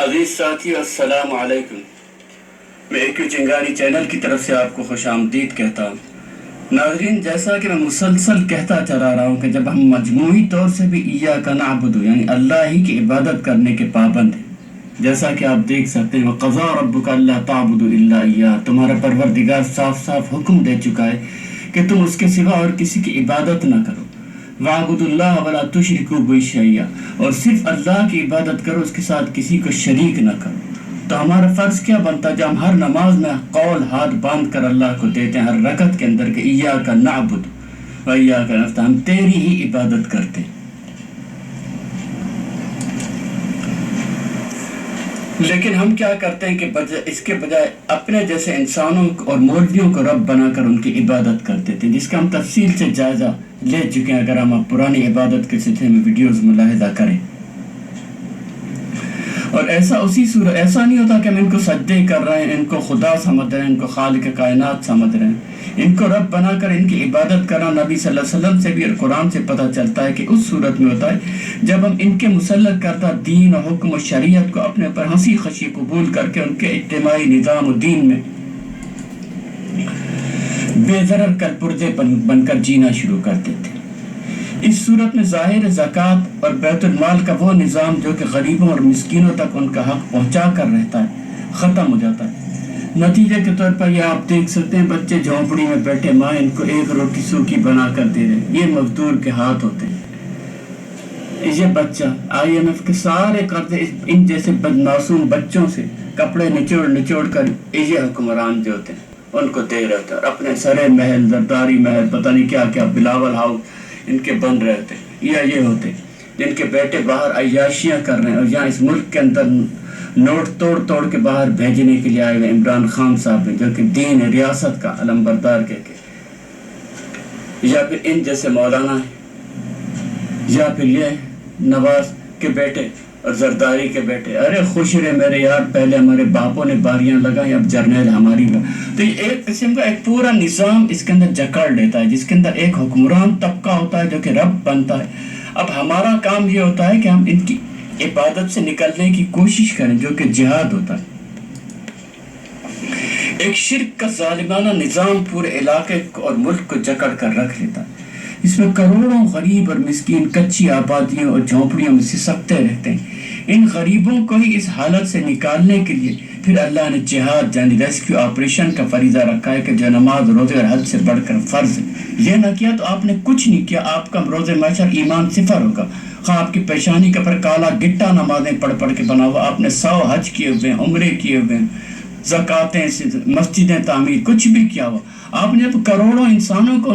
عزیز ساتھی السلام علیکم. میں ایک چنگاری چینل کی طرف سے آپ کو خوش آمدید کہتا ہوں. ناظرین، جیسا کہ میں مسلسل کہتا چلا رہا ہوں کہ جب ہم مجموعی طور سے بھی ایاک نعبد یعنی اللہ ہی کی عبادت کرنے کے پابند ہیں، جیسا کہ آپ دیکھ سکتے ہیں وَقَضَىٰ رَبُّكَ أَلَّا تَعْبُدُوا إِلَّا إِيَّاهُ، تمہارا پروردگار صاف صاف حکم دے چکا ہے کہ تم اس کے سوا اور کسی کی عبادت نہ کرو. وَاعْبُدُوا اللَّهَ وَلَا تُشْرِكُوا بِهِ شَيْئًا، اور صرف اللہ کی عبادت کرو، اس کے ساتھ کسی کو شریک نہ کرو. تو ہمارا فرض کیا بنتا ہے؟ جب ہم ہر نماز میں قول ہاتھ باندھ کر اللہ کو دیتے ہیں ہر رکعت کے اندر کہ ایاک نعبد و ایاک نستعین، ہم تیری ہی عبادت کرتے ہیں. لیکن ہم کیا کرتے ہیں کہ اس کے بجائے اپنے جیسے انسانوں اور مولویوں کو رب بنا کر ان کی عبادت کرتے تھے، جس کا ہم تفصیل سے جائزہ لے چکے ہیں اگر ہم پرانی عبادت کے سلسلے میں ویڈیوز ملاحظہ کریں. اور ایسا نہیں ہوتا کہ ہم ان کو سجدے کر رہے ہیں، ان کو خدا سمجھ رہے ہیں، ان کو خالق کائنات سمجھ رہے ہیں، ان کو رب بنا کر ان کی عبادت کرنا نبی صلی اللہ علیہ وسلم سے بھی اور قرآن سے پتہ چلتا ہے کہ اس صورت میں ہوتا ہے جب ہم ان کے مسلط کردہ دین و حکم و شریعت کو اپنے پر ہنسی خشی قبول کر کے ان کے اجتماعی نظام و دین میں بے ضرر کر پردے بن کر جینا شروع کر دیتے. اس صورت میں ظاہر زکوٰۃ اور بیت المال کا وہ نظام جو کہ غریبوں اور مسکینوں تک ان کا حق پہنچا کر رہتا ہے ختم ہو جاتا ہے. نتیجے کے طور پر یہ آپ دیکھ سکتے ہیں بچے جھونپڑی میں بیٹھے، ماں ان کو ایک روٹی سوکھی بنا کر دے رہے، یہ مزدور کے ہاتھ ہوتے ہیں. یہ بچہ IMF کے سارے قرضے ان جیسے معصوم بچوں سے کپڑے نچوڑ کر یہ حکمران جو ہوتے ہیں ان کو دے رہے ہوتے ہیں، اور اپنے سرے محل، زرداری محل، پتہ نہیں کیا کیا، بلاول ہاؤس ان کے بن رہے ہوتے، یا یہ ہوتے جن کے بیٹے باہر عیاشیاں کر رہے ہیں اور یہاں اس ملک کے اندر نوٹ توڑ کے باہر بھیجنے کے لیے آئے ہوئے عمران خان صاحب جو کہ دین ریاست کا علم بردار کہہ کے، یا پھر ان جیسے مولانا ہیں، یا پھر یہ نواز کے بیٹے اور زرداری کے بیٹے. ارے خوش رہے میرے یار، پہلے ہمارے باپوں نے باریاں لگائیں، اب جرنیل ہماری تو یہ ایک قسم کا ایک پورا نظام اس کے اندر جکڑ لیتا ہے، جس کے اندر ایک حکمران طبقہ ہوتا ہے جو کہ رب بنتا ہے. اب ہمارا کام یہ ہوتا ہے کہ ہم ان کی عبادت سے نکلنے کی کوشش کریں، جو کہ جہاد ہوتا ہے. ایک شرک کا ظالمانہ نظام پورے علاقے اور ملک کو جکڑ کر رکھ لیتا ہے. اس میں کروڑوں غریب اور مسکین کچی آبادیوں اور جھونپڑیوں میں سسکتے رہتے ہیں. ان غریبوں کو ہی اس حالت سے نکالنے کے لیے پھر اللہ نے جہاد یعنی ریسکیو آپریشن کا فریضہ رکھا ہے کہ جو نماز روزے اور حج سے بڑھ کر فرض ہے. یہ نہ کیا تو آپ نے کچھ نہیں کیا، آپ کا روز محشر ایمان صفر ہوگا. خواہ آپ کی پیشانی کے پر کالا گٹا نمازیں پڑھ کے بنا ہوا، آپ نے 100 حج کیے ہوئے ہیں، عمرے کیے ہوئے ہیں، زکاتیں، مسجدیں تعمیر، کچھ بھی کیا ہوا، آپ نے اب کروڑوں انسانوں کو،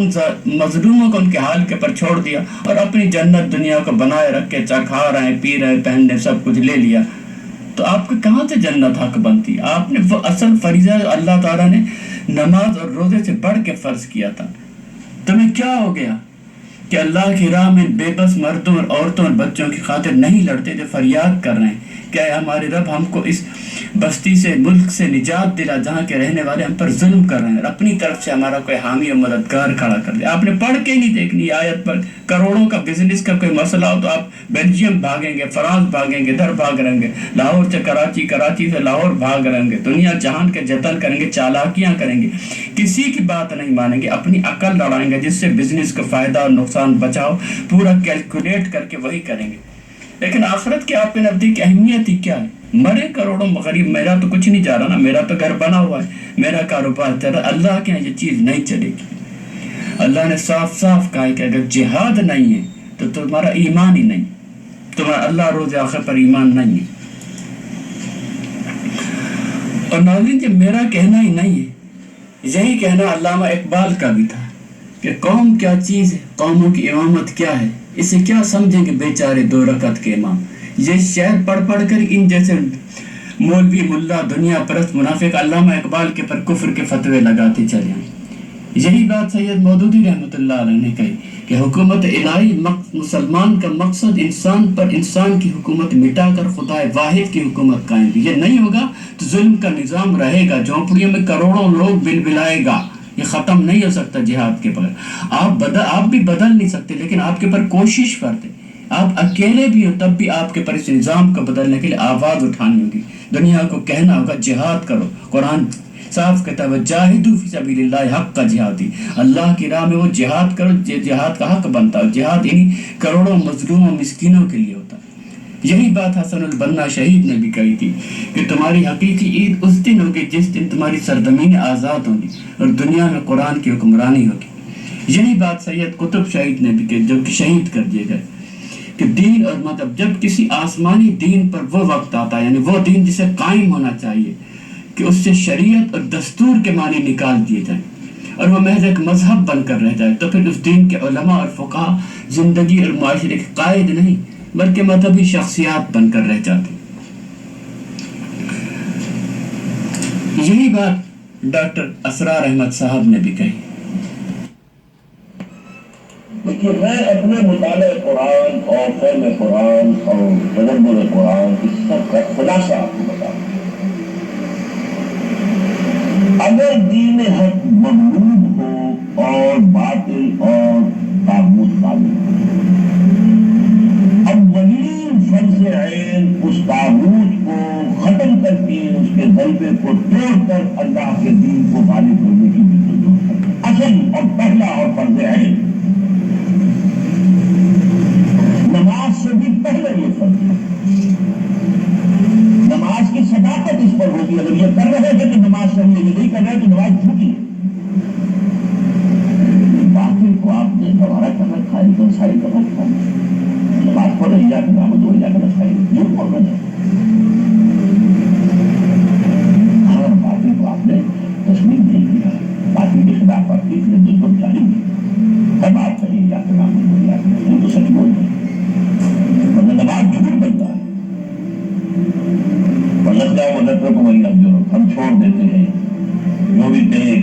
مظلوموں کو ان کے حال کے پر چھوڑ دیا اور اپنی جنت دنیا کو بنائے رکھ کے کھا رہے ہیں، پی رہے ہیں، پہننے سب کچھ لے لیا، تو آپ کو کہاں سے جنت حق بنتی؟ آپ نے وہ اصل فریضہ اللہ تعالیٰ نے نماز اور روزے سے بڑھ کے فرض کیا تھا. تمہیں کیا ہو گیا کہ اللہ کی راہ میں بے بس مردوں اور عورتوں اور بچوں کی خاطر نہیں لڑتے جو فریاد کر رہے ہیں کہ اے ہمارے رب ہم کو اس بستی سے، ملک سے نجات دلا جہاں کے رہنے والے ہم پر ظلم کر رہے ہیں، اور اپنی طرف سے ہمارا کوئی حامی و مددگار کھڑا کر دے. آپ نے پڑھ کے نہیں دیکھنی آیت پر. کروڑوں کا بزنس کا کوئی مسئلہ ہو تو آپ بیلجیم بھاگیں گے، فرانس بھاگیں گے، ادھر بھاگ رہیں گے، لاہور سے کراچی، کراچی سے لاہور بھاگ رہیں گے، دنیا جہان کے جتن کریں گے، چالاکیاں کریں گے، کسی کی بات نہیں مانیں گے، اپنی عقل لڑائیں گے جس سے بزنس کا فائدہ اور نقصان بچاؤ پورا کیلکولیٹ کر کے وہی کریں گے. لیکن آخرت کی آپ کے نزدیک اہمیت ہی کیا ہے؟ مرے کروڑوں غریب، میرا تو کچھ نہیں جا رہا نا، میرا تو گھر بنا ہوا ہے، میرا کاروبار چل رہا. اللہ کے یہاں یہ چیز نہیں چلے گی. اللہ نے صاف صاف کہا ہے کہ اگر جہاد نہیں ہے تو تمہارا ایمان ہی نہیں، تمہارا اللہ روز آخر پر ایمان نہیں ہے. اور ناظرین، جب میرا کہنا ہی نہیں ہے، یہی کہنا علامہ اقبال کا بھی تھا کہ قوم کیا چیز ہے، قوموں کی امامت کیا ہے، اسے کیا سمجھیں گے بیچارے 2 رکعت کے امام. یہ شعر پڑھ کر ان جیسے مولوی، ملا، دنیا پرست منافق علامہ اقبال کے پر کفر کے فتوے لگاتے چلے ہیں. یہی بات سید مودودی رحمۃ اللہ علیہ نے کہی کہ حکومت الہی مسلمان کا مقصد انسان پر انسان کی حکومت مٹا کر خدا واحد کی حکومت قائم کی. یہ نہیں ہوگا تو ظلم کا نظام رہے گا، جھونپڑیوں میں کروڑوں لوگ بلبلائے گا. یہ ختم نہیں ہو سکتا جہاد کے بغیر. آپ بھی بدل نہیں سکتے، لیکن آپ کے پر کوشش کرتے آپ اکیلے بھی ہو تب بھی آپ کے پر اس نظام کو بدلنے کے لیے آواز اٹھانی ہوگی، دنیا کو کہنا ہوگا جہاد کرو۔ قرآن صاف کہتا ہے جاہدوا فی سبیل اللہ حق کا جہادی، اللہ کی راہ میں وہ جہاد کرو، جہاد کا حق بنتا ہے۔ جہاد یعنی کروڑوں مظلوموں مسکینوں کے لیے ہوتا ہے۔ یہی بات حسن البنا شہید نے بھی کہی تھی کہ تمہاری حقیقی عید اس دن ہوگی جس دن تمہاری سرزمین آزاد ہوگی اور دنیا میں قرآن کی حکمرانی ہوگی۔ یہی بات سید قطب شہید نے بھی کہی جو کہ شہید کر دیے گئے کہ دین اور مذہب، جب کسی آسمانی دین پر وہ وقت آتا ہے، یعنی وہ دین جسے قائم ہونا چاہیے کہ اس سے شریعت اور دستور کے معنی نکال دیے جائیں اور وہ محض ایک مذہب بن کر رہ جائے، تو پھر اس دین کے علماء اور فقہا زندگی اور معاشرے کے قائد نہیں بلکہ مذہبی شخصیات بن کر رہ جاتے۔ یہی بات ڈاکٹر اسرار احمد صاحب نے بھی کہی۔ دیکھیے، میں اپنے مطالعہ قرآن اور فہم قرآن اور تدبر قرآن اس سب کا خلاصہ آپ کو بتاؤں۔ اگر دین حق مغلوب ہو اور باطل اور طاغوت غالب ہو، اولین فرض عین اس طاغوت کو ختم کر کے اس کے غلبے کو توڑ کر اللہ کے دین کو غالب ہونے کی ضرورت ہے۔ اصل اور پہلا اور فرض عین نماز سے بھی پہلے یہ فرض ہے۔ نماز کی صداقت اس پر ہوگی، اگر یہ کر رہے ہیں کہ نماز سے یہ نہیں کر رہے تو نماز جھوٹی ہے۔ باقی کو آپ نے دوبارہ کر رکھا ہے، تو ساری کر رکھا ہے، نماز پڑھ رہی جا کے نام دو جا کے رکھا ہے، جھوٹ پڑھ رہے ہیں۔ ہاں، باقی کو آپ نے تسلیم نہیں کیا، باقی کے خلاف آپ کی دشمن جاری نہیں، اب آپ کہیں جا کے نام دو جا کے تو سچ بول رہے ہیں، نماز جھوٹ بنتا ہے۔ غلط جاؤ غلط کو وہی اب جو ہم چھوڑ دیتے ہیں، جو بھی کہے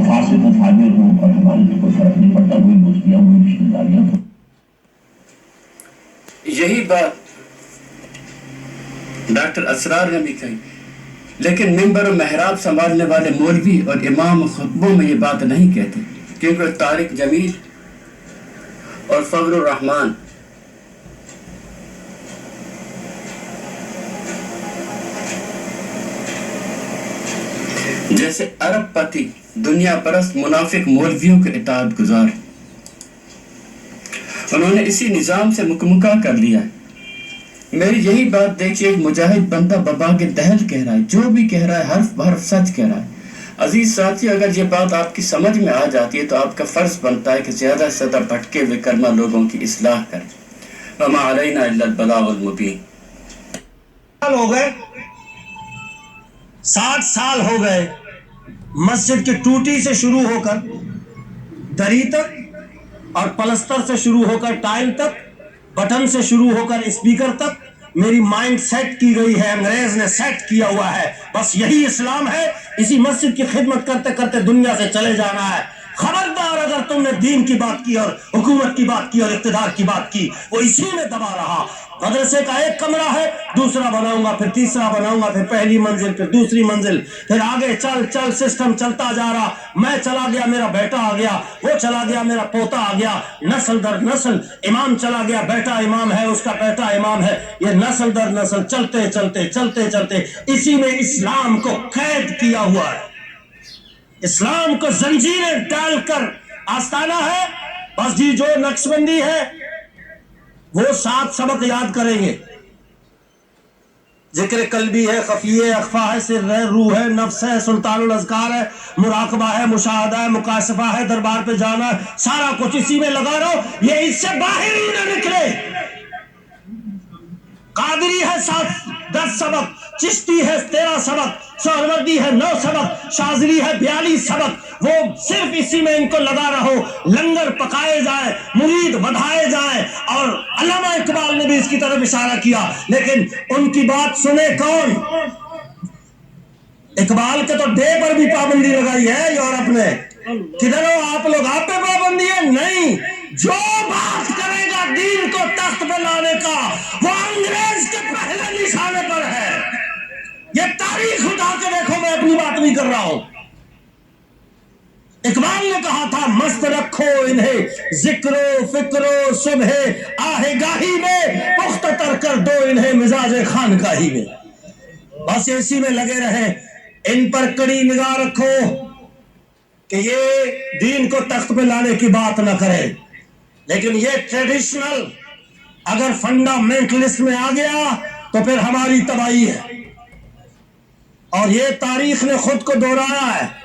فاسق و فاجر ہوں اور ہمارے تو کوئی فرق نہیں پڑتا، وہی دوستیاں وہی رشتے داریاں۔ یہی بات ڈاکٹر اسرار نے بھی کہی، لیکن ممبر و محراب سنبھالنے والے مولوی اور امام خطبوں میں یہ بات نہیں کہتے، کیونکہ طارق جمیل اور فضل الرحمان جیسے عرب پتی دنیا پرست منافق مولویوں کے اطاعت گزار، انہوں نے اسی نظام سے مکمکا کر لیا ہے۔ میری یہی بات دیکھیے، ایک مجاہد بندہ ببا کے دہل کہہ رہا ہے، جو بھی کہہ رہا ہے حرف بحرف سچ کہہ رہا ہے۔ عزیز ساتھی، اگر یہ بات آپ کی سمجھ میں آ جاتی ہے تو آپ کا فرض بنتا ہے کہ زیادہ سے زیادہ بھٹکے ہوئے کرما لوگوں کی اصلاح کریں۔ وما علینا الا البلاغ المبین۔ ہو گئے 60 سال ہو گئے مسجد کی ٹوٹی سے شروع ہو کر دری تک اور پلستر سے شروع ہو کر ٹائل تک، بٹن سے شروع ہو کر اسپیکر تک میری مائنڈ سیٹ کی گئی ہے، انگریز نے سیٹ کیا ہوا ہے، بس یہی اسلام ہے، اسی مسجد کی خدمت کرتے کرتے دنیا سے چلے جانا ہے۔ خبردار اگر تم نے دین کی بات کی اور حکومت کی بات کی اور اقتدار کی بات کی، وہ اسی میں دبا رہا۔ مدرسے کا ایک کمرہ ہے، دوسرا بناؤں گا، پھر تیسرا بناؤں گا، پھر پہلی منزل، پھر دوسری منزل، پھر آگے چل چل سسٹم چلتا جا رہا۔ میں چلا گیا، میرا بیٹا آ گیا، وہ چلا گیا، میرا پوتا آ گیا، نسل در نسل۔ امام چلا گیا، بیٹا امام ہے، اس کا بیٹا امام ہے، یہ نسل در نسل چلتے چلتے چلتے چلتے اسی میں اسلام کو قید کیا ہوا ہے۔ اسلام کو زنجیریں ڈال کر آستانہ ہے، بس جی جو نقش بندی ہے وہ 7 سبق یاد کریں گے۔ ذکر قلبی ہے، خفیہ ہے، اخفا ہے، سر ہے، روح ہے، نفس ہے، سلطان الاذکار ہے، مراقبہ ہے، مشاہدہ ہے، مکاشفہ ہے، دربار پہ جانا ہے، سارا کچھ اسی میں لگا رہو، یہ اس سے باہر ہی نہ نکلے۔ قادری ہے 10 سبق، چشتی ہے 13 سبق، سہروردی ہے 9 سبق، شاذلی ہے 42 سبق، وہ صرف اسی میں ان کو لگا رہو، لنگر پکائے جائیں، مرید بدھائے جائیں۔ اور علامہ اقبال نے بھی اس کی طرف اشارہ کیا، لیکن ان کی بات سنے کون؟ اقبال کے تو ڈے پر بھی پابندی لگائی ہے یورپ نے۔ کدھر ہو آپ لوگ؟ آپ پہ پابندی ہے؟ نہیں، جو بات کرے گا دین کو تخت پہ لانے کا وہ انگریز کے پہلے نشانے پر ہے۔ یہ تاریخ اٹھا کے دیکھو، میں اپنی بات نہیں کر رہا ہوں۔ اقبال نے کہا تھا مست رکھو انہیں ذکر و فکر و صبح آہ گاہی میں، پختہ تر کر دو انہیں مزاج خانقاہی میں. بس اسی میں لگے رہیں، ان پر کڑی نگاہ رکھو کہ یہ دین کو تخت پہ لانے کی بات نہ کرے. لیکن یہ ٹریڈیشنل اگر فنڈامنٹلسٹ میں آ گیا تو پھر ہماری تباہی ہے. اور یہ تاریخ نے خود کو دہرایا ہے.